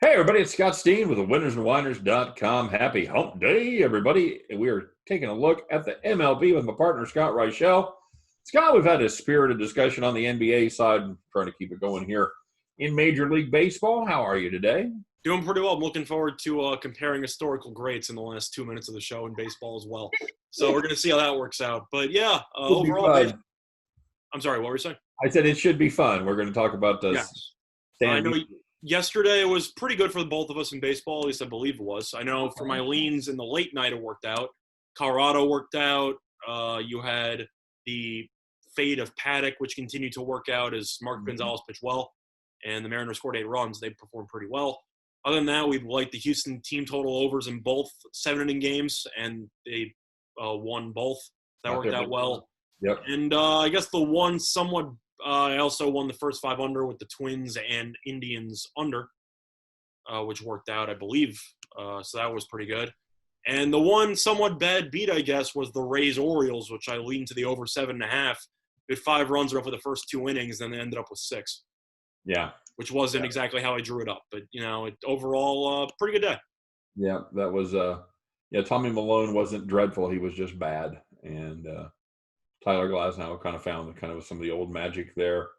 Hey, everybody, it's Scott Steen with the winnersandwhiners.com. Happy hump day, everybody. We are taking a look at the MLB with my partner, Scott Reichel. Scott, we've had a spirited discussion on the NBA side and trying to keep it going here in Major League Baseball. How are you today? Doing pretty well. I'm looking forward to comparing historical greats in the last 2 minutes of the show in baseball as well. So we're going to see how that works out. But, yeah, overall, I'm sorry, what were you saying? I said it should be fun. We're going to talk about the I know yesterday was pretty good for both of us in baseball, at least I believe it was. I know for my leans in the late night it worked out. Colorado worked out. You had the fate of Paddock, which continued to work out as Mark Gonzalez pitched well. And the Mariners scored 8 runs. They performed pretty well. Other than that, we liked the Houston team total overs in both 7-inning games, and they won both. That worked out well. Yep. And I guess the one somewhat I also won the first 5 under with the Twins and Indians under, which worked out, I believe. So that was pretty good. And the one somewhat bad beat, I guess, was the Rays-Orioles, which I leaned to the over 7.5. We had 5 runs for the first 2 innings, and they ended up with 6. Yeah. Which wasn't exactly how I drew it up. But, overall, pretty good day. Yeah, that was Tommy Malone wasn't dreadful. He was just bad. And Tyler Glasnow kind of found some of the old magic there.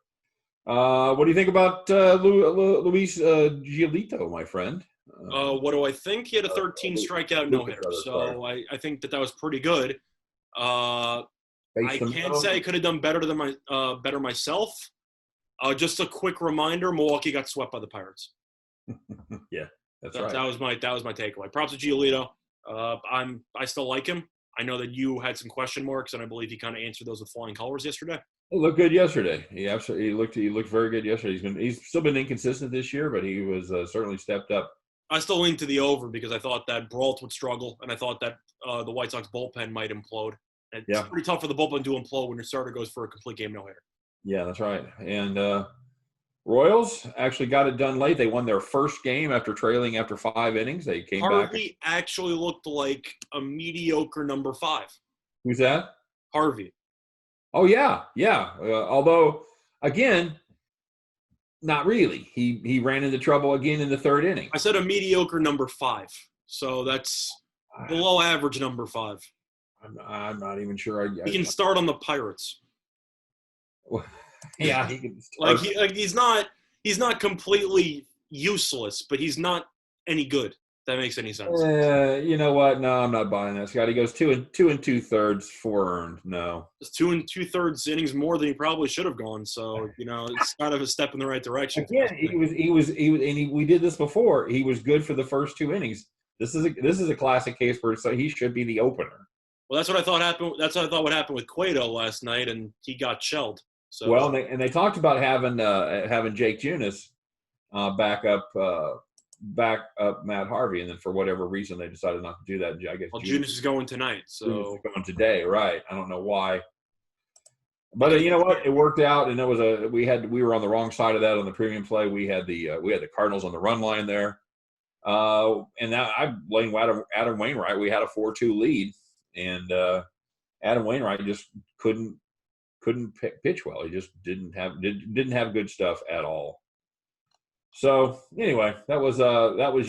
What do you think about Luis Giolito, my friend? What do I think? He had a 13 strikeout no-hitter. So I think that was pretty good. I can't say I could have done better myself. Just a quick reminder: Milwaukee got swept by the Pirates. Yeah, that's right. That was my takeaway. Props to Giolito. I still like him. I know that you had some question marks, and I believe he kind of answered those with flying colors yesterday. He looked good yesterday. He looked very good yesterday. He's still been inconsistent this year, but he was certainly stepped up. I still leaned to the over because I thought that Brault would struggle, and I thought that the White Sox bullpen might implode. It's pretty tough for the bullpen to implode when your starter goes for a complete game no-hitter. Yeah, that's right. And Royals actually got it done late. They won their first game after trailing after 5 innings. They came back. Harvey actually looked like a mediocre number 5. Who's that? Harvey. Oh, yeah. Although, again, not really. He ran into trouble again in the 3rd inning. I said a mediocre number 5. So that's below average number 5. I'm not even sure. He can start on the Pirates. Yeah, he can start. He's not completely useless, but he's not any good. If that makes any sense. You know what? No, I'm not buying that, Scott. He goes 2 2/2, 4 earned. No, it's 2 2/3 innings more than he probably should have gone. So it's kind of a step in the right direction. Again, we did this before. He was good for the first 2 innings. This is a classic case where he should be the opener. Well, that's what I thought happened. That's what I thought would happen with Cueto last night, and he got shelled. So. Well, they talked about having Jake Junis back up Matt Harvey, and then for whatever reason they decided not to do that. I guess Junis is going tonight, so Junis is going today, right? I don't know why, but you know what? It worked out, and it was we were on the wrong side of that on the premium play. We had the Cardinals on the run line there, and now I blamed Adam Wainwright. We had a 4-2 lead, and Adam Wainwright just couldn't pitch well. He just didn't have good stuff at all. So anyway, that was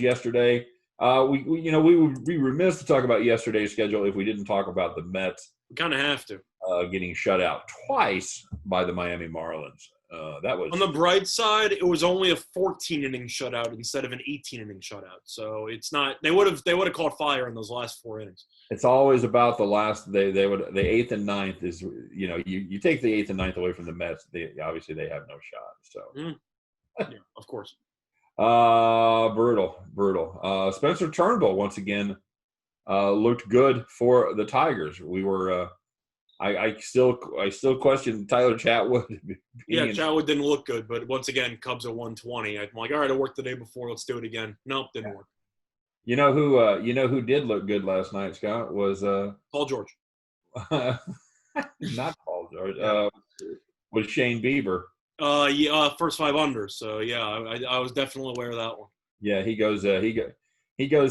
yesterday. We would be remiss to talk about yesterday's schedule if we didn't talk about the Mets. We kind of have to. Getting shut out twice by the Miami Marlins. That was on the bright side. It was only a 14-inning shutout instead of an 18-inning shutout. So it's not. They would have caught fire in those last 4 innings. It's always about the last. The 8th and 9th is you take the 8th and 9th away from the Mets. Obviously they have no shot. So yeah, of course. Brutal. Spencer Turnbull once again looked good for the Tigers. We were. I still question Tyler Chatwood. Yeah, Chatwood didn't look good, but once again, Cubs at 120. I'm like, all right, it worked the day before. Let's do it again. Nope, didn't work. You know who did look good last night, Scott, was Paul George. Not Paul George. Was Shane Bieber. First 5 under. So yeah, I was definitely aware of that one. Yeah, he goes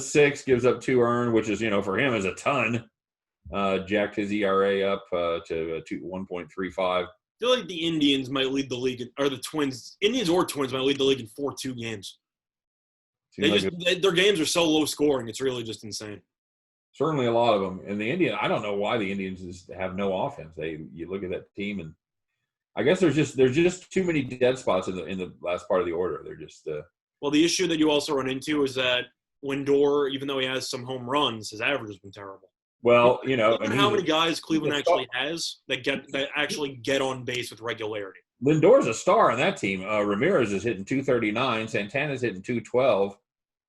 6, gives up 2 earned, which is for him is a ton. Jacked his ERA up to 1.35. I feel like the Indians might lead the league, or the Twins. Indians or Twins might lead the league in 4-2 games. Their games are so low scoring. It's really just insane. Certainly a lot of them. And I don't know why the Indians have no offense. You look at that team, and I guess there's just too many dead spots in the last part of the order. They're just well, the issue that you also run into is that Lindor, even though he has some home runs, his average has been terrible. Well, how many guys Cleveland actually has that actually get on base with regularity. Lindor's a star on that team. Ramirez is hitting 239. Santana's hitting 212.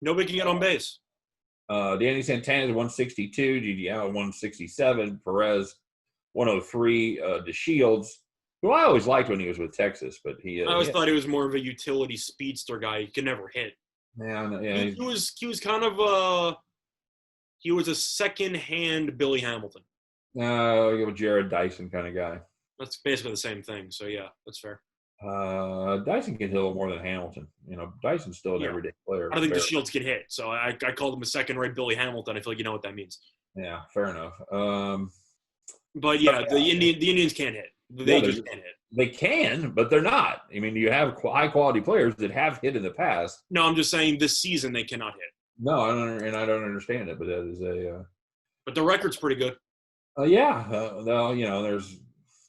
Nobody can get on base. Danny Santana's 162. Didi Allen 167. Perez 103. DeShields, who I always liked when he was with Texas, but I always thought he was more of a utility speedster guy. He could never hit. Yeah. He was kind of he was a second-hand Billy Hamilton. Jared Dyson kind of guy. That's basically the same thing. So yeah, that's fair. Dyson can hit a little more than Hamilton. Dyson's still an everyday player. I don't think the Shields can hit, so I called him a second-rate Billy Hamilton. I feel like you know what that means. Yeah, fair enough. But yeah, the Indians can't hit. They just can't hit. They can, but they're not. I mean, you have high-quality players that have hit in the past. No, I'm just saying this season they cannot hit. No, I don't understand it, but that is a. But the record's pretty good. There's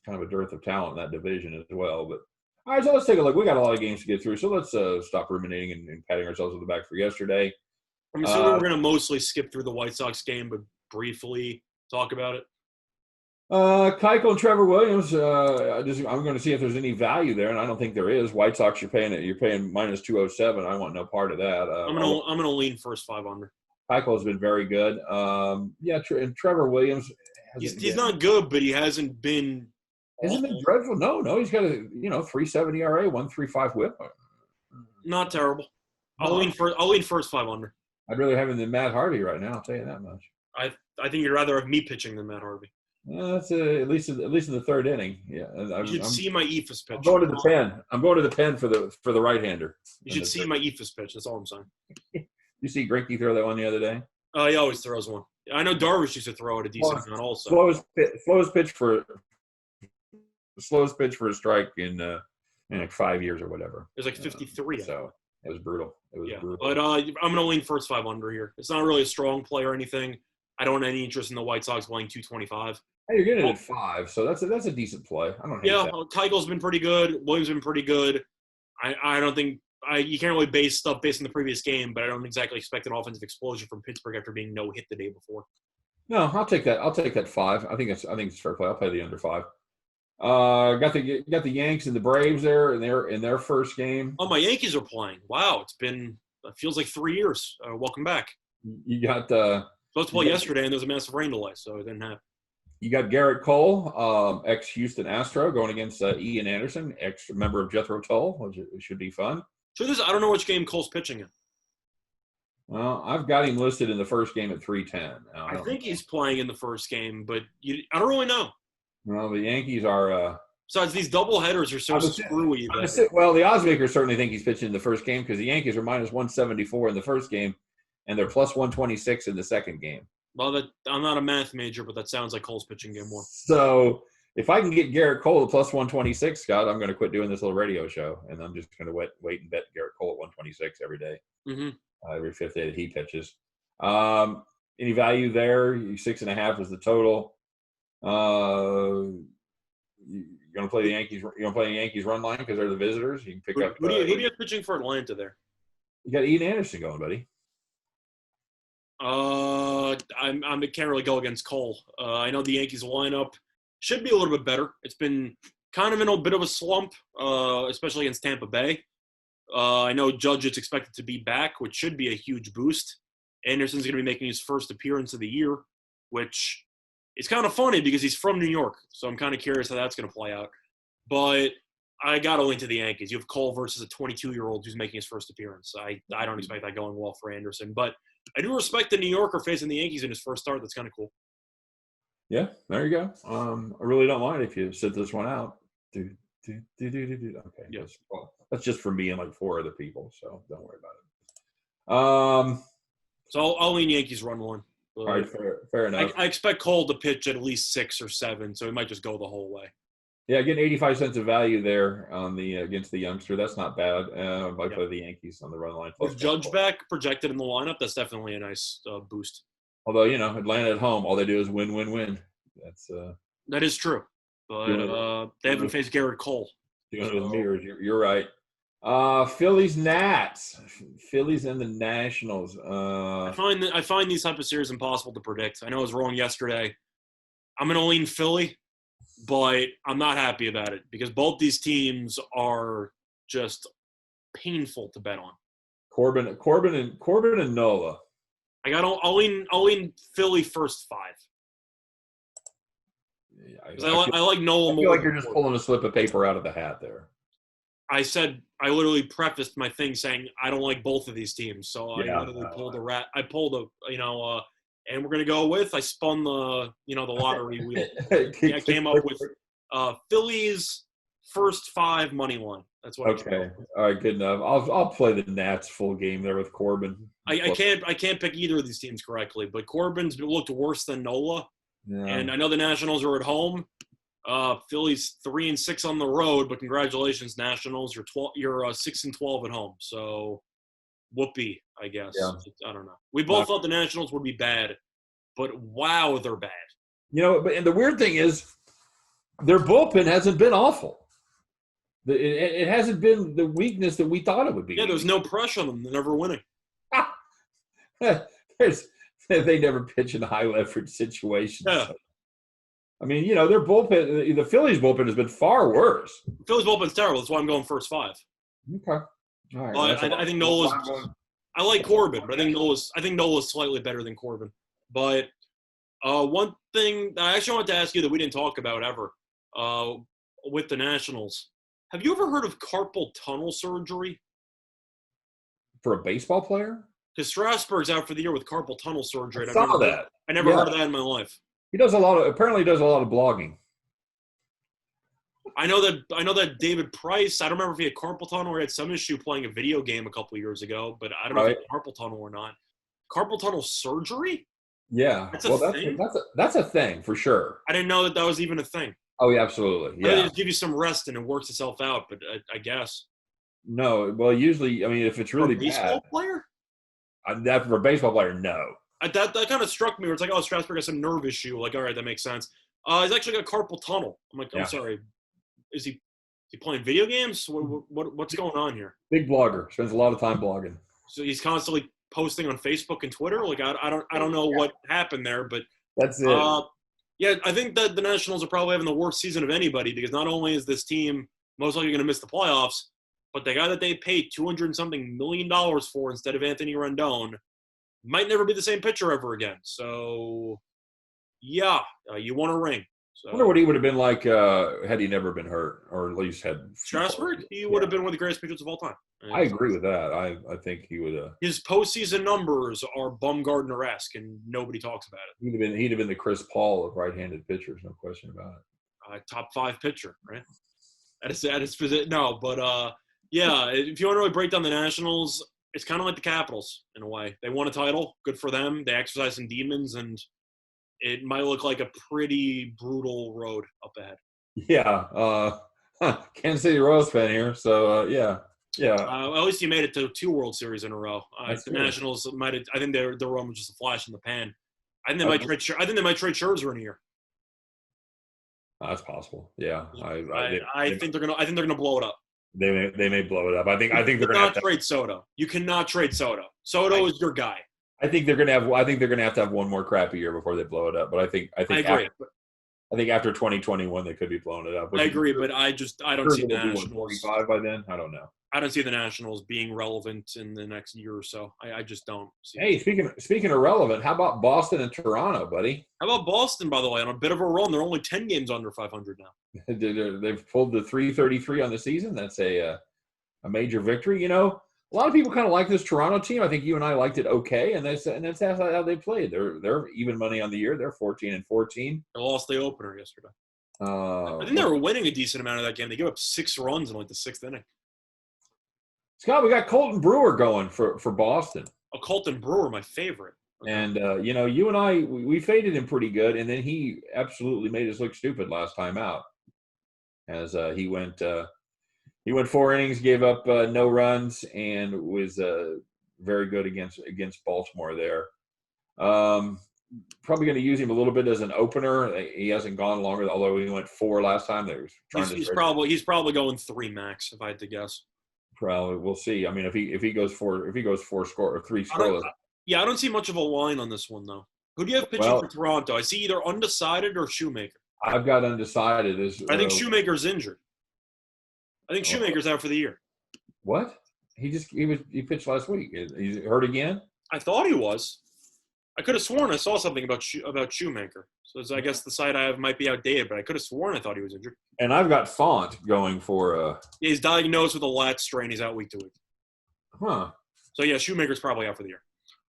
kind of a dearth of talent in that division as well. But all right, so let's take a look. We got a lot of games to get through, so let's stop ruminating and patting ourselves on the back for yesterday. I'm assuming we're going to mostly skip through the White Sox game, but briefly talk about it. Keuchel and Trevor Williams. I'm going to see if there's any value there, and I don't think there is. White Sox, you're paying minus 207. I want no part of that. I'm gonna lean first 5 under. Keuchel has been very good. And Trevor Williams. He's not good, but he hasn't been. Hasn't been dreadful. No. He's got a 3.7 ERA, 1.35 WHIP. Not terrible. I'll lean first 5 under. I'd rather have him than Matt Harvey right now. I'll tell you that much. I think you'd rather have me pitching than Matt Harvey. That's at least in the third inning. Yeah, you should see my ephus pitch. I'm going to the pen. I'm going to the pen for the right-hander. You should see my ephus pitch. That's all I'm saying. You see Greinke throw that one the other day? He always throws one. I know Darvish used to throw it a decent amount also. Slowest pitch for a strike in like 5 years or whatever. It was like 53. So it was brutal. Brutal. But I'm going to lean first 5 under here. It's not really a strong play or anything. I don't have any interest in the White Sox playing 225. Hey, you're getting it at 5, so that's a decent play. I don't hate that. Keuchel's been pretty good. Williams been pretty good. I don't think you can't really base stuff based on the previous game, but I don't exactly expect an offensive explosion from Pittsburgh after being no hit the day before. No, I'll take that. I'll take that 5. I think it's fair play. I'll play the under 5. Got the Yanks and the Braves there in their first game. Oh, my Yankees are playing. Wow, it feels like 3 years. Welcome back. You got supposed to play yesterday, and there's a massive rain delay, so it didn't happen. You got Garrett Cole, ex-Houston Astro, going against Ian Anderson, ex-member of Jethro Tull, which should be fun. I don't know which game Cole's pitching in. Well, I've got him listed in the first game at 310. I think he's playing in the first game, but I don't really know. Well, the Yankees are besides, these double headers are so screwy. Well, the odds makers certainly think he's pitching in the first game because the Yankees are minus 174 in the first game, and they're plus 126 in the second game. Well, I'm not a math major, but that sounds like Cole's pitching game 1. So if I can get Garrett Cole to plus 126, Scott, I'm going to quit doing this little radio show, and I'm just going to wait and bet Garrett Cole at 126 every day, every fifth day that he pitches. Any value there? 6.5 is the total. You're going to play the Yankees. You're going to play the Yankees run line because they're the visitors. You can pick up. Who do you have pitching for Atlanta there? You got Ian Anderson going, buddy. I can't really go against Cole. I know the Yankees lineup should be a little bit better. It's been kind of in a bit of a slump, especially against Tampa Bay. I know Judge is expected to be back, which should be a huge boost. Anderson's going to be making his first appearance of the year, which is kind of funny because he's from New York. So I'm kind of curious how that's going to play out. But I got to lean to the Yankees. You have Cole versus a 22-year-old who's making his first appearance. I don't expect that going well for Anderson. But I do respect the New Yorker facing the Yankees in his first start. That's kind of cool. Yeah, there you go. I really don't mind if you sit this one out. Okay. Yes. That's just for me and like 4 other people, so don't worry about it. So I'll lean Yankees run 1. All right, fair enough. I expect Cole to pitch at least 6 or 7, so he might just go the whole way. Yeah, getting 85 cents of value there on the against the youngster. That's not bad. By Yeah. the Yankees on the run line. With Judge back projected in the lineup, that's definitely a nice boost. Although, Atlanta at home, all they do is win, win, win. That's that is true. But they haven't faced Garrett Cole. Doing those mirrors. You're right. Phillies Nats. Phillies and the Nationals. I find these type of series impossible to predict. I know I was wrong yesterday. I'm gonna lean Philly, but I'm not happy about it because both these teams are just painful to bet on. Corbin and Nola. I'll lean Philly first 5. Yeah, I like Nola more. I feel like you're just pulling a slip of paper out of the hat there. I literally prefaced my thing saying I don't like both of these teams, so I literally pulled and we're gonna go with. I spun the lottery wheel. I came up with Phillies first 5 money line. That's what. Okay, all right, good enough. I'll play the Nats full game there with Corbin. I can't pick either of these teams correctly, but Corbin's looked worse than Nola, and I know the Nationals are at home. Phillies 3-6 on the road, but congratulations, Nationals. You're 6-12 at home. So, whoopee, I guess. Yeah. I don't know. We both thought the Nationals would be bad, but wow, they're bad. And the weird thing is, their bullpen hasn't been awful. It hasn't been the weakness that we thought it would be. Yeah, there's no pressure on them. They're never winning. They never pitch in high leverage situations. Yeah. So. I mean, their bullpen, the Phillies bullpen has been far worse. The Phillies bullpen's terrible. That's why I'm going first 5. Okay. All right. But I think Nola's – I like Corbin, but I think Nola's slightly better than Corbin. But one thing I actually wanted to ask you that we didn't talk about ever with the Nationals, have you ever heard of carpal tunnel surgery? For a baseball player? Because Strasburg's out for the year with carpal tunnel surgery. I saw that. I never heard of that in my life. He does apparently does a lot of blogging. I know that David Price, I don't remember if he had carpal tunnel or he had some issue playing a video game a couple of years ago, but I don't know if he had carpal tunnel or not. Carpal tunnel surgery? Yeah. That's a thing for sure. I didn't know that was even a thing. Oh, yeah, absolutely. Yeah. They just give you some rest and it works itself out, but I guess. No, well, usually, I mean, if it's really for a baseball player? That for a baseball player, no. That kind of struck me. Where it's like, oh, Strasburg has some nerve issue. Like, all right, that makes sense. He's actually got carpal tunnel. I'm like, I'm sorry. Is he playing video games? What's going on here? Big blogger. Spends a lot of time blogging. So he's constantly posting on Facebook and Twitter. Like, I don't know what happened there, but that's it. Yeah, I think that the Nationals are probably having the worst season of anybody because not only is this team most likely going to miss the playoffs, but the guy that they paid $200-something million for instead of Anthony Rendon might never be the same pitcher ever again. So, yeah, you want a ring. So, I wonder what he would have been like had he never been hurt, or at least had Strasburg. He would have been one of the greatest pitchers of all time. I agree with that. I think he would have. His postseason numbers are Bumgardner-esque, and nobody talks about it. He'd have been the Chris Paul of right-handed pitchers, no question about it. Top 5 pitcher, right? At his position. No, but yeah. If you want to really break down the Nationals, it's kind of like the Capitals in a way. They won a title. Good for them. They exercised some demons, and it might look like a pretty brutal road up ahead. Yeah. Kansas City Royals fan here. So, yeah. Yeah. At least you made it to 2 World Series in a row. The Nationals might have – I think their run was just a flash in the pan. I think they might trade Scherzer in a year. That's possible. Yeah. I think they're gonna blow it up. They may blow it up. I think they're gonna have to trade Soto. You cannot trade Soto. Soto is your guy. I think they're gonna have to have one more crappy year before they blow it up. But I think I agree. I think after 2021 they could be blowing it up. I agree, but I don't see the Nationals 45 by then. I don't know. I don't see the Nationals being relevant in the next year or so. I just don't see it. Hey, speaking of relevant, how about Boston and Toronto, buddy? How about Boston, by the way, on a bit of a run? They're only 10 games under 500 now. They've pulled the 333 on the season. That's a major victory. A lot of people kind of like this Toronto team. I think you and I liked it okay, and that's how they played. They're even money on the year. They're 14-14. They lost the opener yesterday. I think they were winning a decent amount of that game. They gave up 6 runs in like the 6th inning. Scott, we got Colton Brewer going for Boston. Oh, Colton Brewer, my favorite. Okay. And, you and I, we faded him pretty good, and then he absolutely made us look stupid last time out. as he went 4 innings, gave up no runs, and was very good against Baltimore there. Probably going to use him a little bit as an opener. He hasn't gone longer, although he went 4 last time. They were trying he's probably going 3 max, if I had to guess. Probably, we'll see. I mean, if he goes 4 score or 3 scoreless. I don't see much of a line on this one though. Who do you have pitching for Toronto? I see either undecided or Shoemaker. I've got undecided. I think Shoemaker's injured. I think Shoemaker's out for the year. What? He pitched last week. He's hurt again? I thought he was. I could have sworn I saw something about Shoemaker. So I guess the site I have might be outdated, but I could have sworn I thought he was injured. And I've got Font going for Yeah, he's diagnosed with a lat strain. He's out week to week. Huh. So yeah, Shoemaker's probably out for the year.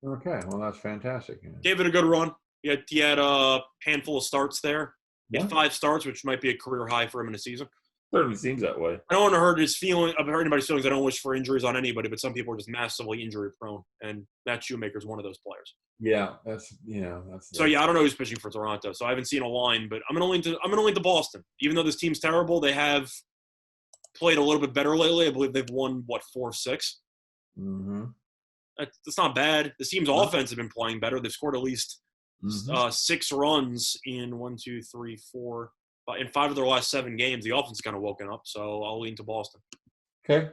Okay, well that's fantastic. Yeah. Gave it a good run. He had a handful of starts there. He had 5 starts, which might be a career high for him in a season. Certainly seems that way. I don't want to hurt anybody's feelings. I don't wish for injuries on anybody, but some people are just massively injury prone, and Matt Shoemaker's one of those players. Yeah, that's. So yeah, I don't know who's pitching for Toronto, so I haven't seen a line, but I'm gonna lean to Boston. Even though this team's terrible, they have played a little bit better lately. I believe they've won 4 of 6. Mm-hmm. That's not bad. This team's offense has been playing better. They've scored at least 6 runs in 1, 2, 3, 4. In 5 of their last 7 games, the offense kind of woken up, so I'll lean to Boston. Okay.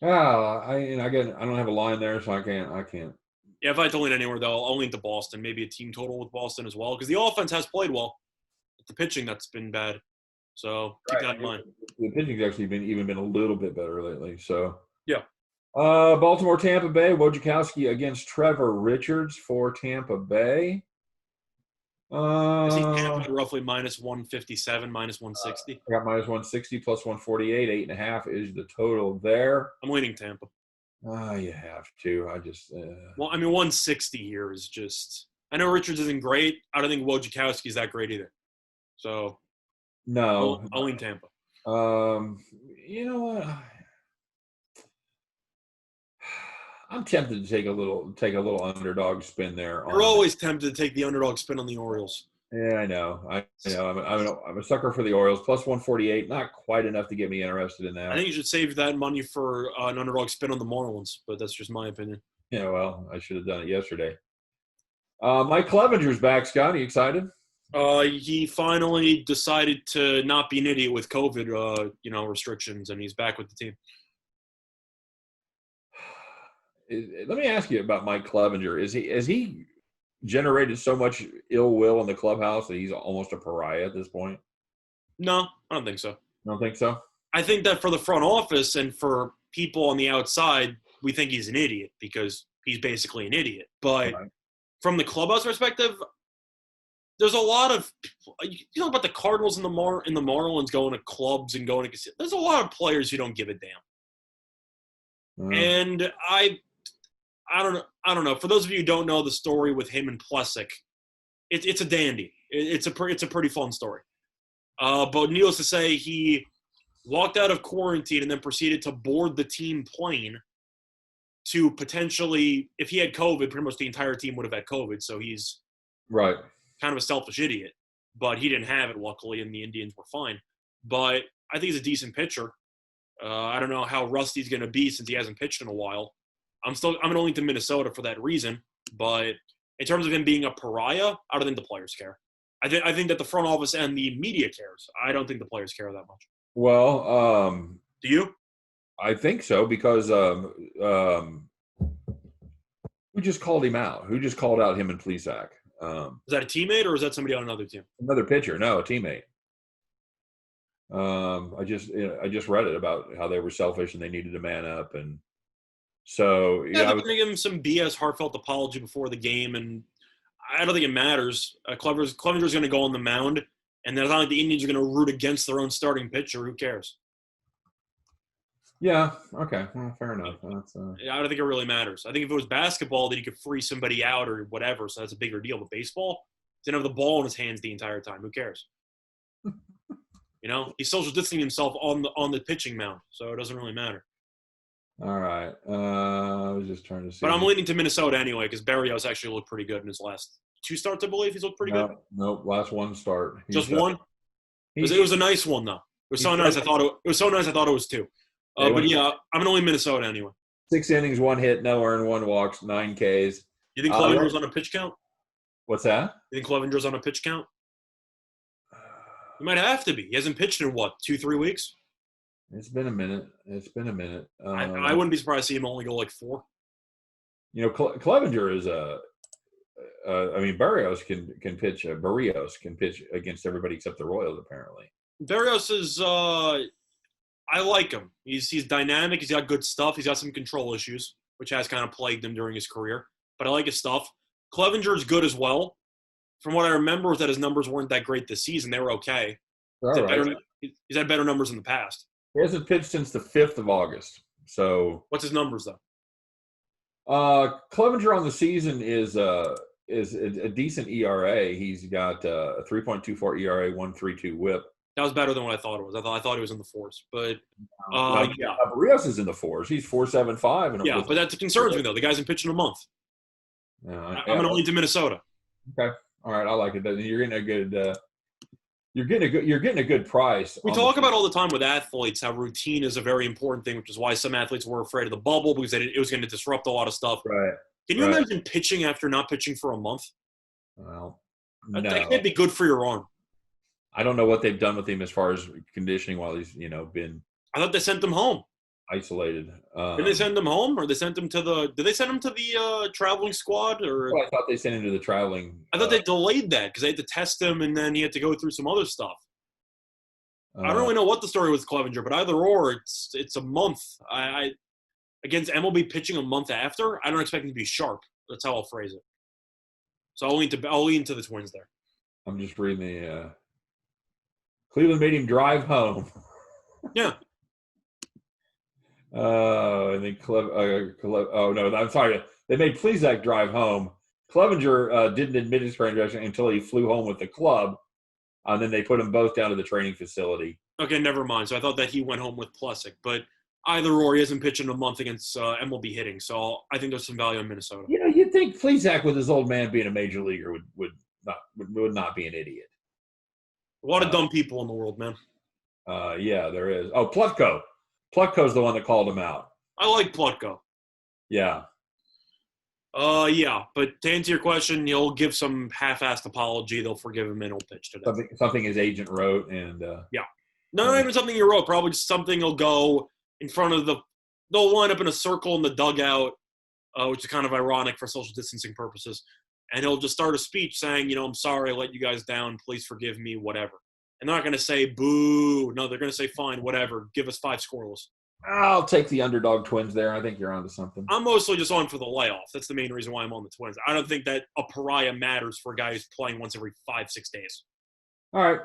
I don't have a line there, so I can't. Yeah, if I had to lean anywhere, though, I'll lean to Boston. Maybe a team total with Boston as well, because the offense has played well. It's the pitching that's been bad. So keep that in mind. The pitching's actually been a little bit better lately. So yeah. Baltimore, Tampa Bay. Wojciechowski against Trevor Richards for Tampa Bay. I see Tampa roughly minus 157, minus 160. I got minus 160 plus 148. 8.5 is the total there. I'm leaning Tampa. You have to. I just. Well, I mean, 160 here is just. I know Richards isn't great. I don't think Wojciechowski is that great either. So. No. I'll lean Tampa. You know what? I'm tempted to take a little underdog spin there. You're always tempted to take the underdog spin on the Orioles. Yeah, I know. I'm a sucker for the Orioles. Plus 148, not quite enough to get me interested in that. I think you should save that money for an underdog spin on the Marlins, but that's just my opinion. Yeah, well, I should have done it yesterday. Mike Clevenger's back, Scott. Are you excited? He finally decided to not be an idiot with COVID, restrictions, and he's back with the team. Let me ask you about Mike Clevenger. Has he generated so much ill will in the clubhouse that he's almost a pariah at this point? No, I don't think so. Don't think so? I think that for the front office and for people on the outside, we think he's an idiot because he's basically an idiot. But from the clubhouse perspective, there's a lot of you know about the Cardinals and the Marlins going to clubs and going to. There's a lot of players who don't give a damn. And I don't know. For those of you who don't know the story with him and Plessic, it's a dandy. It's a pretty fun story. But needless to say, he walked out of quarantine and then proceeded to board the team plane to potentially, if he had COVID, pretty much the entire team would have had COVID. So he's right, kind of a selfish idiot. But he didn't have it, luckily, and the Indians were fine. But I think he's a decent pitcher. I don't know how rusty he's going to be since he hasn't pitched in a while. I'm going to lean to Minnesota for that reason. But in terms of him being a pariah, I don't think the players care. I think that the front office and the media cares. I don't think the players care that much. Well, do you? I think so because who just called him out? Who just called out him and Plesac? Is that a teammate or is that somebody on another team? Another pitcher. No, a teammate. I just read it about how they were selfish and they needed to man up, and so they're going to give him some BS heartfelt apology before the game, and I don't think it matters. Clevenger's going to go on the mound, and it's not like the Indians are going to root against their own starting pitcher. Who cares? Yeah. Okay. Well, fair enough. I don't think it really matters. I think if it was basketball, then you could free somebody out or whatever, so that's a bigger deal. But baseball, he didn't have the ball in his hands the entire time. Who cares? He's social distancing himself on the pitching mound, so it doesn't really matter. All right. I was just trying to see. But I'm leaning to Minnesota anyway because Berrios actually looked pretty good in his last 2 starts, I believe. He's looked pretty good. Nope, last one start. Just one? It was a nice one, though. was so nice. It was so nice. I thought it was 2. But yeah, I'm going to win Minnesota anyway. 6 innings, 1 hit, no earned, 1 walks, 9 Ks. You think Clevenger's on a pitch count? What's that? You think Clevenger's on a pitch count? He might have to be. He hasn't pitched in, 2-3 weeks? It's been a minute. I wouldn't be surprised to see him only go 4. Clevenger is Barrios can pitch. Barrios can pitch against everybody except the Royals, apparently. Barrios is I like him. He's dynamic. He's got good stuff. He's got some control issues, which has kind of plagued him during his career. But I like his stuff. Clevenger is good as well. From what I remember was that his numbers weren't that great this season. They were okay. He's had better numbers in the past. He hasn't pitched since the 5th of August. So what's his numbers, though? Clevenger on the season is a decent ERA. He's got a 3.24 ERA, 1.32 WHIP. That was better than what I thought it was. I thought he was in the 4s, but yeah. Barrios is in the 4s. He's 4.75. Yeah, but that concerns me though. The guy's been pitching a month. I'm going to lead to Minnesota. Okay, all right, I like it. You're getting a good. You're getting a good price. We talk about all the time with athletes how routine is a very important thing, which is why some athletes were afraid of the bubble because it was going to disrupt a lot of stuff. Right. Can you imagine pitching after not pitching for a month? Well, no. That can't be good for your arm. I don't know what they've done with him as far as conditioning while he's been. I thought they sent him home. Isolated. Did they send him home, or they sent him to the? Did they send him to the traveling squad, or? Well, I thought they sent him to the traveling. I thought they delayed that because they had to test him, and then he had to go through some other stuff. I don't really know what the story was with Clevenger, but either or, it's a month. I against MLB pitching a month after, I don't expect him to be sharp. That's how I'll phrase it. So I'll lean to the Twins there. I'm just reading the. Cleveland made him drive home. Yeah. I think oh no, I'm sorry. They made Plesac drive home. Clevenger didn't admit his transaction until he flew home with the club, and then they put them both down to the training facility. Okay, never mind. So I thought that he went home with Plesac, but either or, he hasn't pitched in a month against MLB hitting. So I think there's some value in Minnesota. You'd think Plesac, with his old man being a major leaguer, would not be an idiot. A lot of dumb people in the world, man. Yeah, there is. Oh, Plutko. Plutko's the one that called him out. I like Plutko. Yeah. Yeah, but to answer your question, he'll give some half-assed apology. They'll forgive him and he'll pitch today. Something his agent wrote, and yeah, not even something he wrote. Probably just something he'll go in front of they'll line up in a circle in the dugout, which is kind of ironic for social distancing purposes. And he'll just start a speech saying, I'm sorry I let you guys down. Please forgive me, whatever. And they're not going to say boo. No, they're going to say fine, whatever. Give us 5 scoreless. I'll take the underdog Twins there. I think you're onto something. I'm mostly just on for the layoff. That's the main reason why I'm on the Twins. I don't think that a pariah matters for a guy who's playing once every 5-6 days. All right.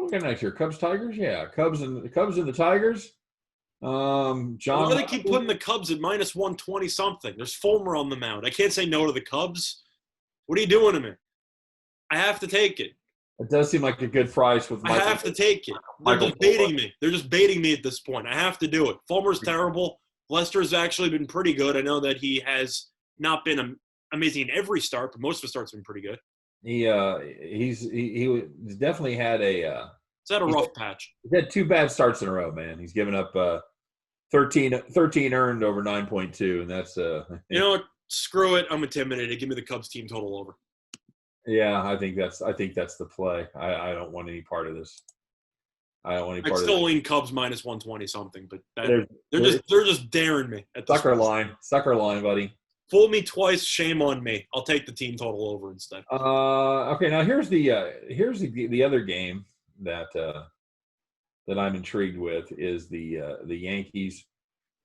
Look at next year. Cubs, Tigers? Yeah. Cubs and the Tigers. John. Why do they keep putting the Cubs at minus 120 something? There's Fulmer on the mound. I can't say no to the Cubs. What are you doing to me? I have to take it. It does seem like a good price with Michael. I have to take it. They're just baiting me. They're just baiting me at this point. I have to do it. Fulmer's terrible. Lester's actually been pretty good. I know that he has not been amazing in every start, but most of his starts have been pretty good. He's definitely had a rough patch. He's had 2 bad starts in a row, man. He's given up 13 earned over 9.2, and that's you know what? Screw it. I'm intimidated. Give me the Cubs team total over. Yeah, I think that's the play. I don't want any part of this. I don't want any part of this. I'd still lean Cubs minus 120 something, but they're just daring me. At sucker line, buddy. Fool me twice, shame on me. I'll take the team total over instead. Okay, now here's the other game that I'm intrigued with is the Yankees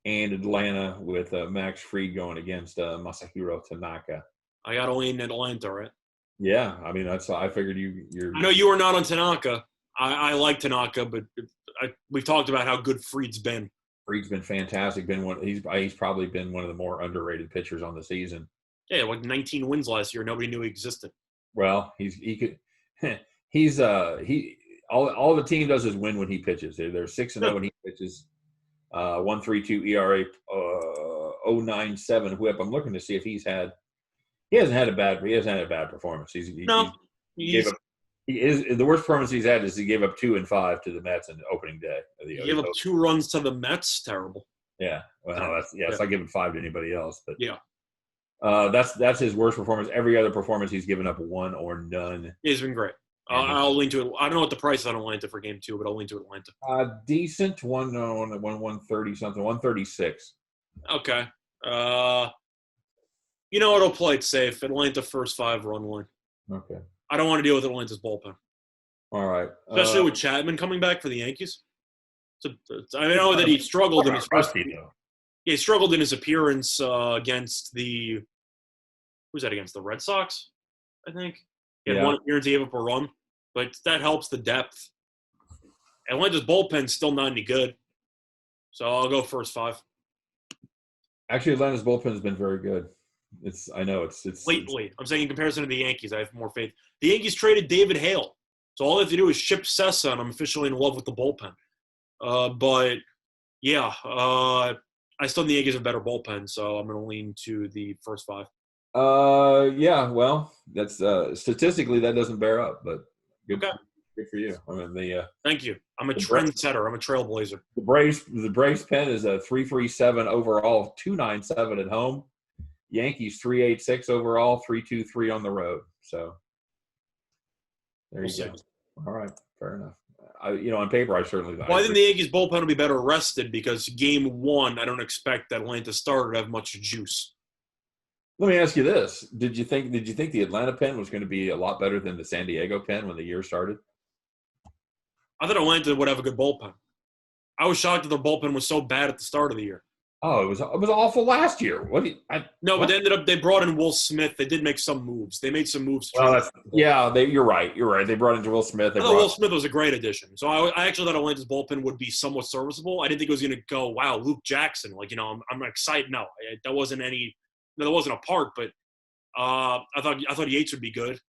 and Atlanta with Max Fried going against Masahiro Tanaka. I got to lean Atlanta, right? Yeah, I mean I figured you're. I know you are not on Tanaka. I like Tanaka, but we've talked about how good Fried's been. Fried's been fantastic. He's probably been one of the more underrated pitchers on the season. Yeah, like 19 wins last year. Nobody knew he existed. Well, all the team does is win when he pitches. They're 6-0 when he pitches. 1.32 ERA, 0.97 WHIP. I'm looking to see if he hasn't had a bad performance. He He is the worst performance he's had is he gave up 2 and 5 to the Mets in the opening day. He gave up 2 runs to the Mets. Terrible. Yeah, well, it's not giving 5 to anybody else, but yeah, that's his worst performance. Every other performance, he's given up 1 or none. He's been great. I'll lean to it. I don't know what the price is on Atlanta for game 2, but I'll lean to Atlanta. Decent 130 something, 136. Okay. You know what? I'll play it safe. Atlanta first 5 run line. Okay. I don't want to deal with Atlanta's bullpen. All right. Especially with Chapman coming back for the Yankees. I know that he struggled in his first. Yeah, he struggled in his appearance against the. Who's that against? The Red Sox, I think. He had 1 appearance, he gave up a run, but that helps the depth. Atlanta's bullpen's still not any good, so I'll go first 5. Actually, Atlanta's bullpen has been very good. I know it's lately. I'm saying in comparison to the Yankees, I have more faith. The Yankees traded David Hale, so all they have to do is ship Sessa, and I'm officially in love with the bullpen. But yeah, I still think the Yankees have a better bullpen, so I'm going to lean to the first 5. Yeah, well, that's statistically that doesn't bear up, but good for you. I mean, thank you. I'm a trendsetter. I'm a trailblazer. The Braves pen is a 337 overall, 297 at home. Yankees 386 overall, 323 on the road. So there you go. All right, fair enough. On paper, I certainly. Well, I think the Yankees bullpen will be better rested because game 1, I don't expect that Atlanta starter to have much juice. Let me ask you this: Did you think the Atlanta pen was going to be a lot better than the San Diego pen when the year started? I thought Atlanta would have a good bullpen. I was shocked that their bullpen was so bad at the start of the year. Oh, it was awful last year. But they brought in Will Smith. They did make some moves. They made some moves. Well, you're right. They brought in Will Smith. I thought Will Smith was a great addition. So I actually thought Atlanta's bullpen would be somewhat serviceable. I didn't think it was going to go, wow, Luke Jackson. I'm excited. No, that wasn't a part. But I thought Yates would be good.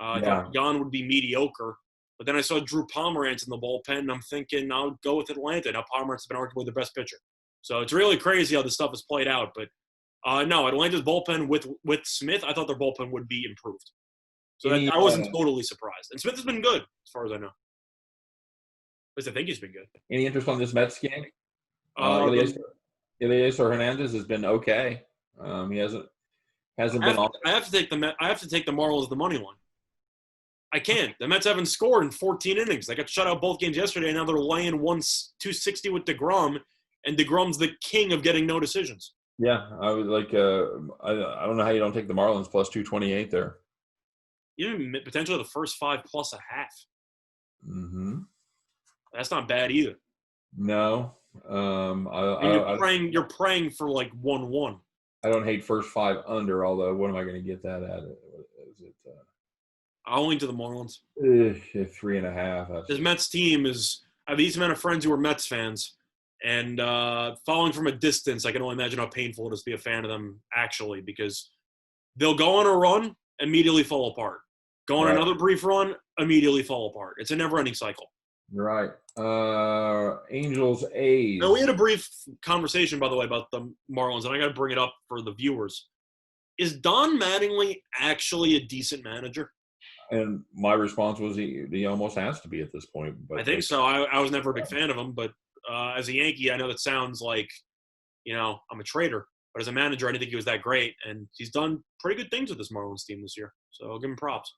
I thought Jan would be mediocre. But then I saw Drew Pomeranz in the bullpen, and I'm thinking I'll go with Atlanta. Now Pomeranz has been arguably the best pitcher. So it's really crazy how this stuff is played out. But no, Atlanta's bullpen with Smith, I thought their bullpen would be improved. So I wasn't totally surprised. And Smith has been good, as far as I know. At least I think he's been good. Any interest on this Mets game? Eliezer Hernandez has been okay. He hasn't been on. I have to take the Marlins the money line. I can't. The Mets haven't scored in 14 innings. They got shut out both games yesterday, and now they're laying 260 with DeGrom. And DeGrom's the king of getting no decisions. Yeah, I was like, I don't know how you don't take the Marlins plus 228 there. Even potentially the first 5 plus a half. Mm-hmm. That's not bad either. No. You're praying for like 1-1. I don't hate first 5 under, although what am I going to get that at? Is it? I'll lean to the Marlins. 3.5. This Mets team I have these amount of friends who are Mets fans. And following from a distance, I can only imagine how painful it is to be a fan of them, actually, because they'll go on a run, immediately fall apart. Go on another brief run, immediately fall apart. It's a never-ending cycle. You're right. Angels, A's. Now, we had a brief conversation, by the way, about the Marlins, and I got to bring it up for the viewers. Is Don Mattingly actually a decent manager? And my response was he almost has to be at this point. But I think so. I was never a big fan of him, but as a Yankee, I know that sounds like, I'm a traitor. But as a manager, I didn't think he was that great. And he's done pretty good things with this Marlins team this year. So I'll give him props.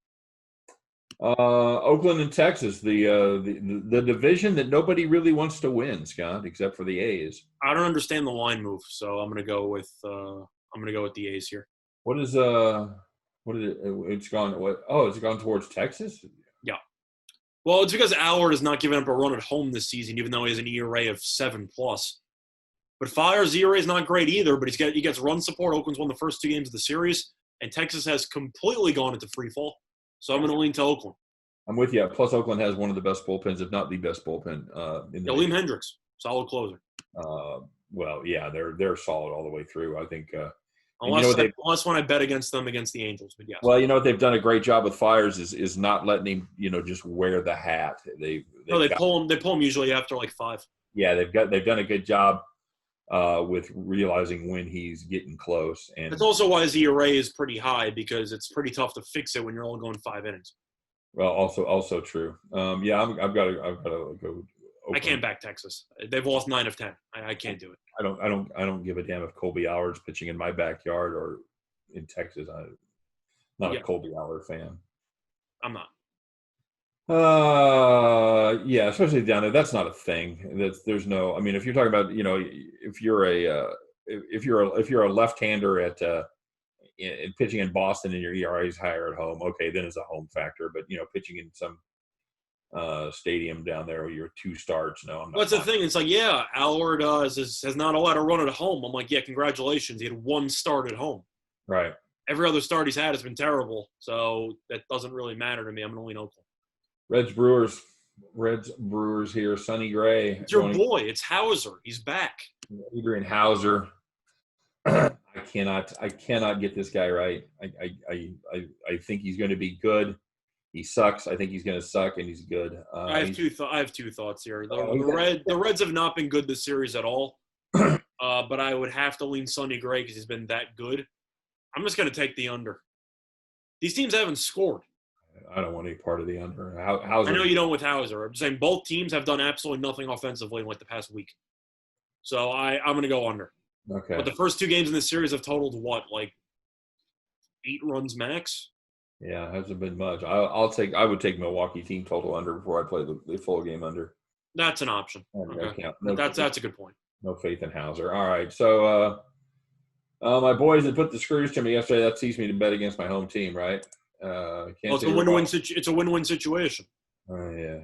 Oakland and Texas, the division that nobody really wants to win, Scott, except for the A's. I don't understand the line move, so I'm going to go with the A's here. What is it? It's gone. What? Oh, it's gone towards Texas. Yeah. Well, it's because Allard has not given up a run at home this season, even though he has an ERA of 7+. But Fire's ERA is not great either, but he gets run support. Oakland's won the first 2 games of the series, and Texas has completely gone into free fall. So I'm going to lean to Oakland. I'm with you. Plus, Oakland has one of the best bullpens, if not the best bullpen. Liam Hendricks, solid closer. Well, yeah, they're solid all the way through. I think. Unless when I bet against them against the Angels, but yes. Well, what they've done a great job with Fires is not letting him, just wear the hat. They pull him usually after like 5. Yeah, they've done a good job with realizing when he's getting close, and that's also why his ERA is pretty high because it's pretty tough to fix it when you're only going 5 innings. Well, also true. Yeah, I've got to go. I can't back Texas. They've lost 9 of 10. I can't do it. I don't give a damn if Colby Allard's pitching in my backyard or in Texas. I'm not a Colby Allard fan. I'm not. Yeah, especially down there. That's not a thing. There's no. I mean, if you're talking about, if you're a left-hander in pitching in Boston and your ERA is higher at home, okay, then it's a home factor. But pitching in some stadium down there where you're 2 starts, no, I'm not. What's the thing? It's like, yeah, Allard has not allowed to run at home. I'm like, yeah, congratulations. He had 1 start at home. Right. Every other start he's had has been terrible, so that doesn't really matter to me. I'm only in Oakland. Reds Brewers here. Sonny Gray. It's your boy. It's Hauser. He's back. Adrian Hauser. I cannot get this guy right. I think he's going to be good. He sucks. I think he's going to suck, and he's good. I have two thoughts here. The Reds have not been good this series at all. But I would have to lean Sonny Gray because he's been that good. I'm just going to take the under. These teams haven't scored. I don't want any part of the under. Hauser. I know you don't with Hauser. I'm saying both teams have done absolutely nothing offensively in like the past week. So I'm going to go under. Okay. But the first 2 games in this series have totaled what, like 8 runs max? Yeah, it hasn't been much. I would take Milwaukee team total under before I play the full game under. That's an option. Okay. That's a good point. No faith in Hauser. All right. So my boys had put the screws to me yesterday. That teased me to bet against my home team, right? It's a win-win. It's a win-win situation. Yeah,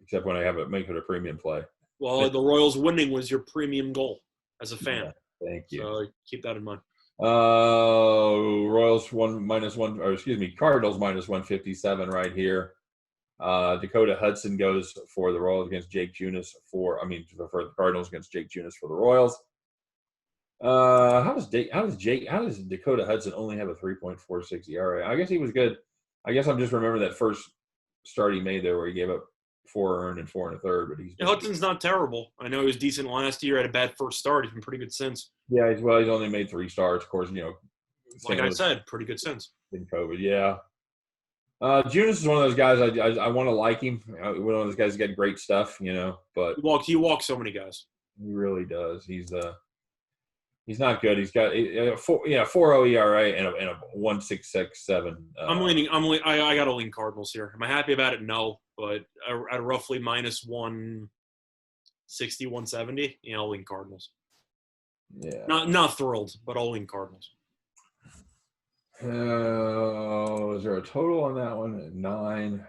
except when I make it a premium play. Well, the Royals winning was your premium goal as a fan. Yeah, thank you. So keep that in mind. Royals Cardinals minus 157 right here. Dakota Hudson goes for the Royals against Jake Junis for the Cardinals against Jake Junis for the Royals. How does Dakota Hudson only have a 3.46 ERA? I guess he was good. I guess I'm just remembering that first start he made there where he gave up 4 earned and 4 1/3. But Hudson's not terrible. I know he was decent last year. Had a bad first start. He's been pretty good since. Yeah, he's only made 3 starts. Of course, like I said, pretty good since. In COVID, yeah. Junis is one of those guys I want to like him. One of those guys that get great stuff, But he walks so many guys. He really does. He's not good. He's got a 4.0 ERA and a 1.667. I got to lean Cardinals here. Am I happy about it? No, but at roughly minus 160, 170, I'll lean Cardinals. Yeah. Not thrilled, but I'll lean Cardinals. Is there a total on that one? 9.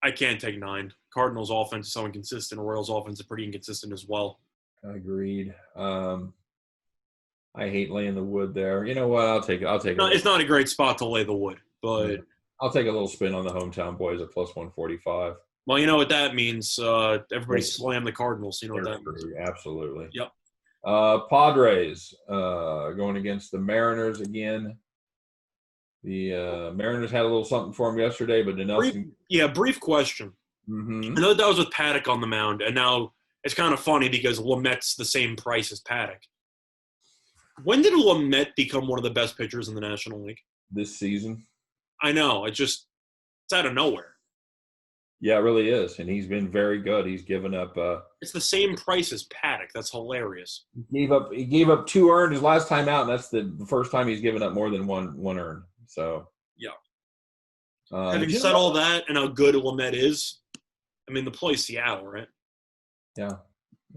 I can't take 9. Cardinals offense is so inconsistent. Royals offense is pretty inconsistent as well. Agreed. I hate laying the wood there. You know what? I'll take it. No, it's not a great spot to lay the wood, but I'll take a little spin on the hometown boys at plus 145. Well, you know what that means. Everybody slam the Cardinals. You know what that means. Absolutely. Yep. Padres going against the Mariners again. The Mariners had a little something for them yesterday, but nothing. Brief question. Mm-hmm. I know that was with Paddock on the mound, and now it's kind of funny because Lamette's the same price as Paddock. When did Lamette become one of the best pitchers in the National League? This season. I know. It's out of nowhere. Yeah, it really is, and he's been very good. He's given up. It's the same price as Paddock. That's hilarious. He gave up 2 earned his last time out, and that's the first time he's given up more than one earned. So yeah. Having said all that, and how good Lamette is, the play's Seattle, right? Yeah,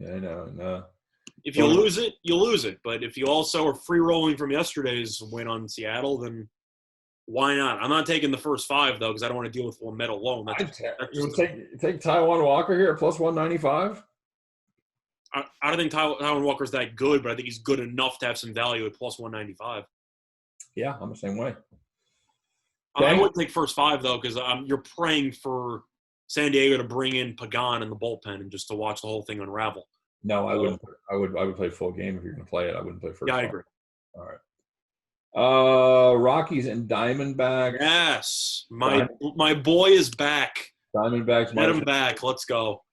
I know. And, if you lose it, you lose it. But if you also are free rolling from yesterday's win on Seattle, then why not? I'm not taking the first 5 though because I don't want to deal with Lamette alone. You would take Taijuan Walker here at plus 195. I don't think Taijuan Walker's that good, but I think he's good enough to have some value at plus 195. Yeah, I'm the same way. Okay. I would take first 5 though because you're praying for San Diego to bring in Pagan in the bullpen and just to watch the whole thing unravel. No, I wouldn't. I would play full game if you're going to play it. I wouldn't play first. Yeah, I agree. All right. Rockies and Diamondbacks. Yes, my boy is back. Diamondbacks. Get him back. Let's go.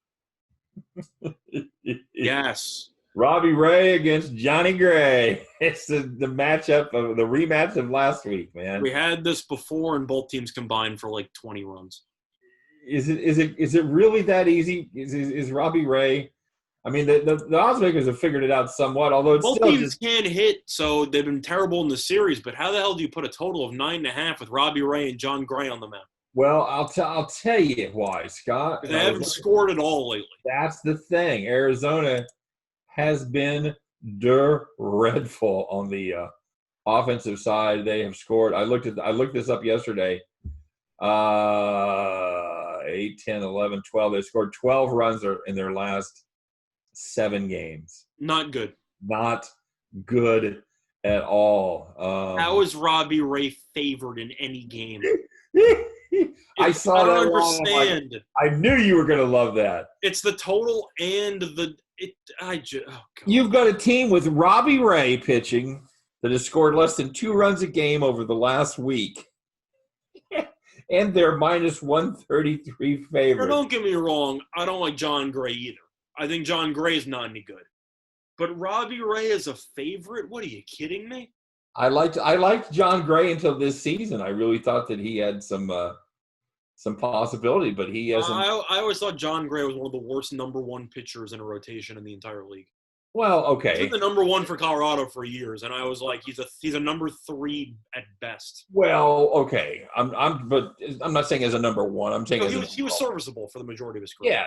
Yes. Robbie Ray against Johnny Gray. It's the matchup of the rematch of last week, man. We had this before, and both teams combined for like 20 runs. Is it really that easy? Is Robbie Ray? I mean, the odds makers have figured it out somewhat, although it's both still teams just can hit, so they've been terrible in the series. But how the hell do you put a total of 9.5 with Robbie Ray and John Gray on the mound? well. I'll tell you why, Scott. They haven't scored at all lately. That's the thing. Arizona has been dreadful on the offensive side. They have scored. I looked this up yesterday. 8, 10, 11, 12. They scored 12 runs in their last 7 games. Not good. Not good at all. How is Robbie Ray favored in any game? I saw that. I don't understand. I knew you were going to love that. It's the total and You've got a team with Robbie Ray pitching that has scored less than 2 runs a game over the last week. And they're minus 133 favorite. Don't get me wrong. I don't like John Gray either. I think John Gray is not any good. But Robbie Ray is a favorite? What, are you kidding me? I liked John Gray until this season. I really thought that he had some possibility, but he hasn't. I always thought John Gray was one of the worst number 1 pitchers in a rotation in the entire league. Well, okay. He's been the number 1 for Colorado for years, and I was like, he's a number 3 at best. Well, okay. I'm not saying as a number 1. I'm saying he was serviceable for the majority of his career.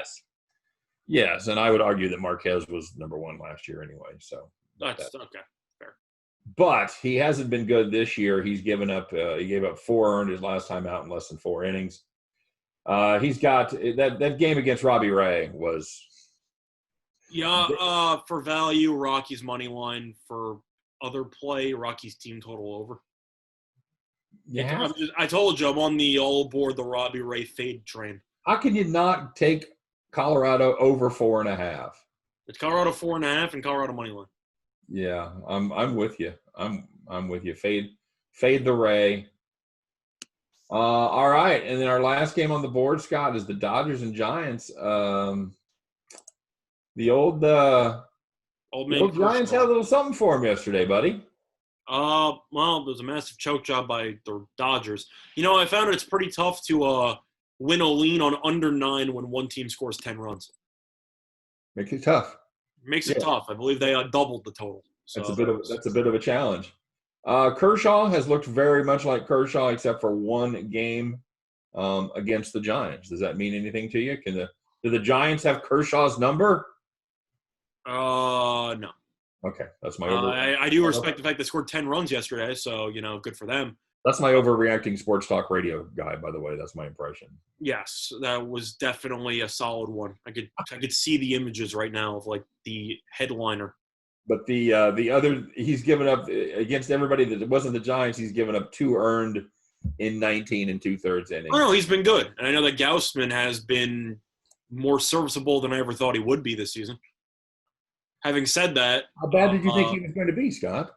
Yes, and I would argue that Marquez was number 1 last year anyway. So that's okay. Fair. But he hasn't been good this year. He's given up. He gave up 4 earned his last time out in less than 4 innings. He's got that game against Robbie Ray was. Yeah, for value, Rockies money line. For other play, Rockies team total over. Yeah, I told you I'm on the all aboard the Robbie Ray fade train. How can you not take Colorado over 4.5? It's Colorado 4.5 and Colorado money line. Yeah, I'm with you. I'm with you. Fade the Ray. All right, and then our last game on the board, Scott, is the Dodgers and Giants. The old Giants had a little something for him yesterday, buddy. Well, there's a massive choke job by the Dodgers. I found it's pretty tough to win a lean on under 9 when one team scores 10 runs. Makes it tough. Makes it tough. I believe they doubled the total. So that's a bit of a challenge. Kershaw has looked very much like Kershaw, except for 1 game against the Giants. Does that mean anything to you? Do the Giants have Kershaw's number? No. Okay, that's my I do respect the fact they scored 10 runs yesterday, so good for them. That's my overreacting sports talk radio guy, by the way. That's my impression. Yes, that was definitely a solid one. I could see the images right now of like the headliner. But the other, he's given up against everybody that wasn't the Giants. He's given up 2 earned in 19 2/3 innings. Oh no, he's been good, and I know that Gausman has been more serviceable than I ever thought he would be this season. Having said that, how bad did you think he was going to be, Scott?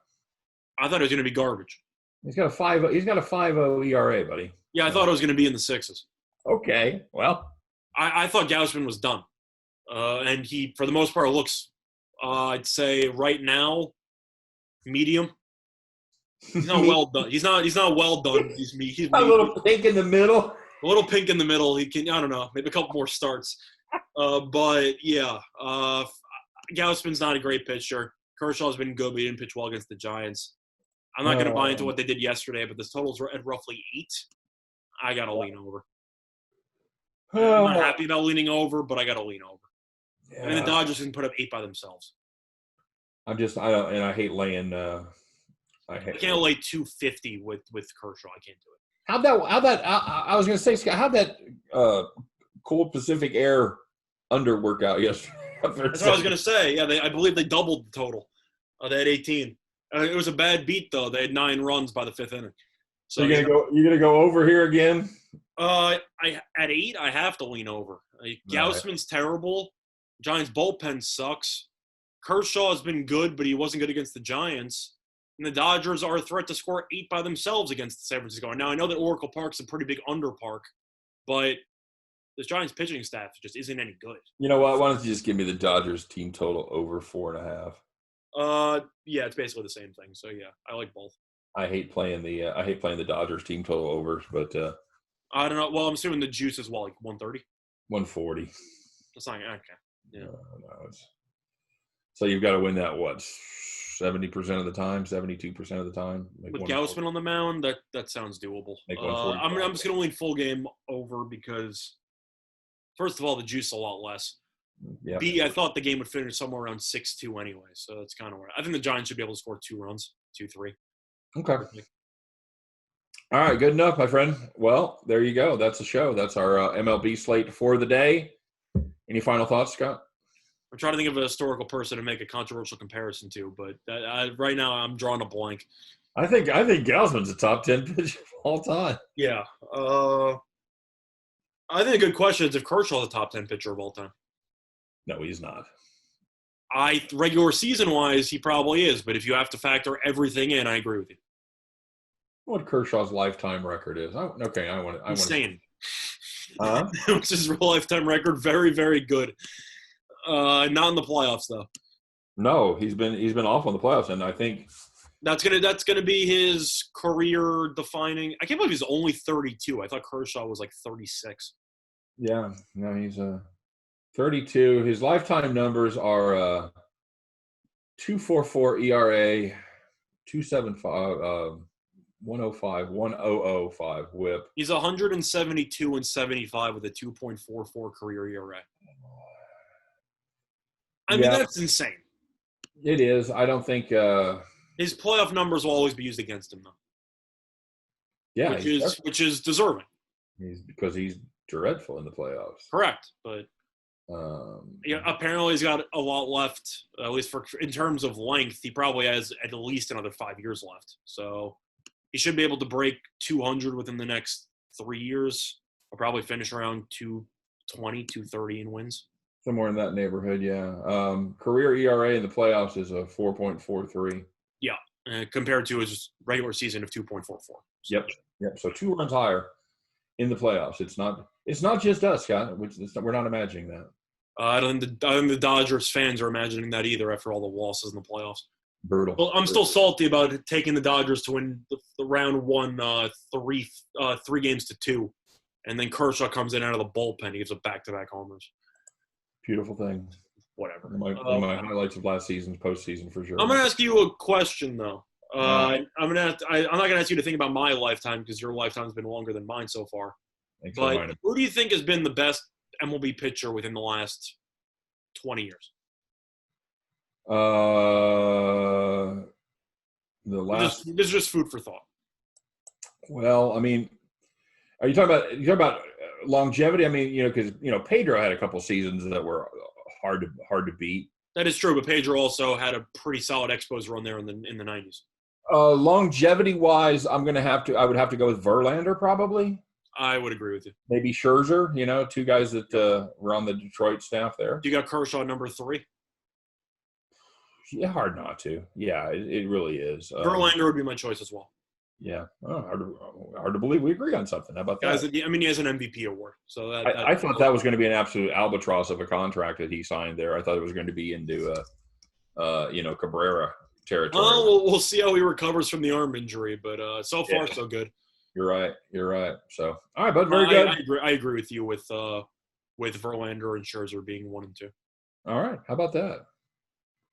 I thought it was going to be garbage. He's got a 5.0 ERA, buddy. Yeah, I thought it was going to be in the 6s. Okay, well, I thought Gausman was done, and he, for the most part, looks. I'd say right now, medium. He's not well done. He's not well done. He's a little pink in the middle. A little pink in the middle. He can. I don't know. Maybe a couple more starts. But yeah, Gausman's not a great pitcher. Kershaw's been good, but he didn't pitch well against the Giants. I'm not going to buy into what they did yesterday, but this total's at roughly 8. I got to lean over. I'm not happy about leaning over, but I got to lean over. Yeah. I mean, the Dodgers can put up 8 by themselves. I hate laying. I can't lay 250 with Kershaw. I can't do it. I was going to say, Scott, how'd that cold Pacific Air under work out yesterday? That's what I was going to say. Yeah, I believe they doubled the total. They had 18. It was a bad beat though. They had 9 runs by the 5th inning. So you're gonna go over here again? At 8, I have to lean over. Gausman's terrible. Giants bullpen sucks. Kershaw has been good, but he wasn't good against the Giants. And the Dodgers are a threat to score 8 by themselves against San Francisco. Now, I know that Oracle Park's a pretty big under park, but this Giants pitching staff just isn't any good. You know what? Why don't you just give me the Dodgers team total over 4.5? Yeah, it's basically the same thing. So yeah, I like both. I hate playing the Dodgers team total overs, but I don't know. Well, I'm assuming the juice is like 130. 140. That's not okay. Yeah. No, so you've got to win that 70% of the time, 72% of the time. With Gausman on the mound, that sounds doable. I'm just gonna lean full game over because, first of all, the juice is a lot less. Yeah. B, I thought the game would finish somewhere around 6-2 anyway, so that's kind of where I think the Giants should be able to score 2 runs, 2-3. Okay. All right, good enough, my friend. Well, there you go. That's the show. That's our MLB slate for the day. Any final thoughts, Scott? I'm trying to think of a historical person to make a controversial comparison to, but right now I'm drawing a blank. I think Gausman's a top 10 pitcher of all time. Yeah. I think a good question is if Kershaw's a top 10 pitcher of all time. No, he's not. Regular season-wise, he probably is, but if you have to factor everything in, I agree with you. What Kershaw's lifetime record is? Insane. Which is his lifetime record, very, very good. Not in the playoffs though. No, he's been off on the playoffs, and I think that's gonna be his career defining. I can't believe he's only 32. I thought Kershaw was like 36. Yeah, no, he's 32. His lifetime numbers are 2.44 ERA, 2.75, 105, 1.005 WHIP. He's 172 and 75 with a 2.44 career ERA. I mean, that's insane. It is. I don't think his playoff numbers will always be used against him, though. Yeah, which is deserving. Because he's dreadful in the playoffs. Correct, but apparently he's got a lot left. At least in terms of length, he probably has at least another 5 years left. So he should be able to break 200 within the next 3 years. I'll probably finish around 220, 230 in wins. Somewhere in that neighborhood, yeah. Career ERA in the playoffs is a 4.43. Yeah, compared to his regular season of 2.44. So. Yep. So 2 runs higher in the playoffs. It's not just us, Scott. We're not imagining that. I don't think the Dodgers fans are imagining that either after all the losses in the playoffs. Brutal. Well, I'm still salty about taking the Dodgers to win the round one, 3 games to 2, and then Kershaw comes in out of the bullpen. He gives up back-to-back homers. Beautiful thing. Whatever. One of my highlights of last season's postseason for sure. I'm going to ask you a question though. I'm not going to ask you to think about my lifetime because your lifetime's been longer than mine so far. Thanks but who do you think has been the best MLB pitcher within the last 20 years? This is just food for thought. Well, I mean, are you talking about longevity? I mean, because Pedro had a couple seasons that were hard to beat. That is true, but Pedro also had a pretty solid Expos run there in the 90s. Longevity wise, I would have to go with Verlander probably. I would agree with you. Maybe Scherzer, 2 guys that were on the Detroit staff there. You got Kershaw number 3. Yeah, hard not to. Yeah, it really is. Verlander would be my choice as well. Yeah, hard to believe we agree on something. How about that? I mean, he has an MVP award. So I thought that was going to be an absolute albatross of a contract that he signed there. I thought it was going to be into Cabrera territory. Oh, we'll see how he recovers from the arm injury, but so far so good. You're right. So, all right, bud, very good. I agree with you with Verlander and Scherzer being 1 and 2. All right, how about that?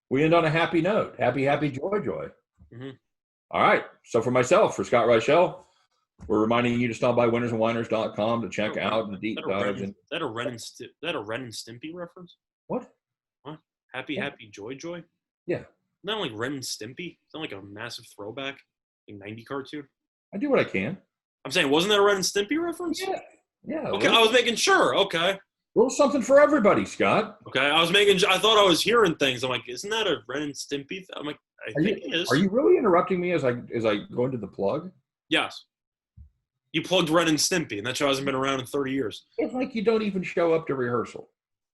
We end on a happy note. Happy, joy. Mm-hmm. All right. So for myself, for Scott Reichel, we're reminding you to stop by winnersandwiners.com to check out the deep dives. Is that a Ren and Stimpy reference? What? Happy, joy? Yeah. Isn't that like Ren and Stimpy? Isn't that like a massive throwback, like 90 cartoon? I do what I can. I'm saying, wasn't that a Ren and Stimpy reference? Yeah. Okay, I was making sure. Okay. A little something for everybody, Scott. Okay, I thought I was hearing things. I'm like, isn't that a Ren and Stimpy? I'm like, I think it is. Are you really interrupting me as I go into the plug? Yes. You plugged Ren and Stimpy, and that show hasn't been around in 30 years. It's like you don't even show up to rehearsal.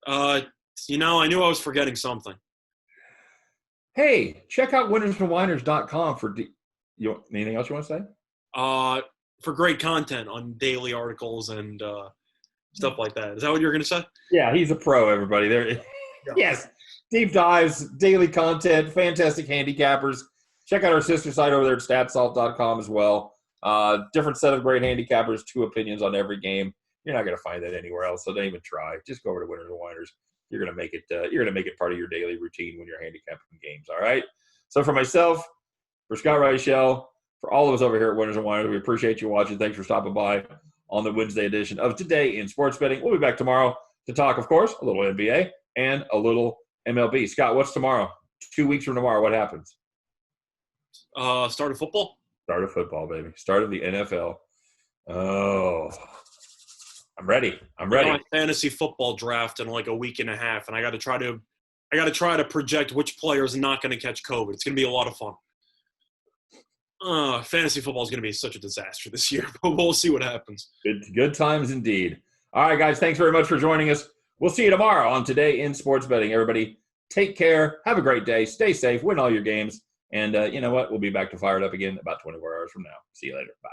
I knew I was forgetting something. Hey, check out winnersandwiners.com for anything else you want to say? For great content on daily articles and stuff like that. Is that what you were going to say? Yeah, he's a pro, everybody. There. Yes. Deep dives, daily content, fantastic handicappers. Check out our sister site over there at statsalt.com as well. Different set of great handicappers, 2 opinions on every game. You're not going to find that anywhere else, so don't even try. Just go over to Winners and Winers. You're going to make it. You're going to make it part of your daily routine when you're handicapping games. All right. So for myself, for Scott Reichel, for all of us over here at Winners and Winers, we appreciate you watching. Thanks for stopping by on the Wednesday edition of Today in Sports Betting. We'll be back tomorrow to talk, of course, a little NBA and a little MLB. Scott, what's tomorrow? 2 weeks from tomorrow, what happens? Start of football. Start of football, baby. Start of the NFL. Oh, I'm ready. I'm ready. My fantasy football draft in like a week and a half, and I got to try to project which player is not going to catch COVID. It's going to be a lot of fun. Fantasy football is going to be such a disaster this year, but we'll see what happens. Good times indeed. All right, guys, thanks very much for joining us. We'll see you tomorrow on Today in Sports Betting. Everybody, take care. Have a great day. Stay safe. Win all your games. And you know what? We'll be back to fire it up again about 24 hours from now. See you later. Bye.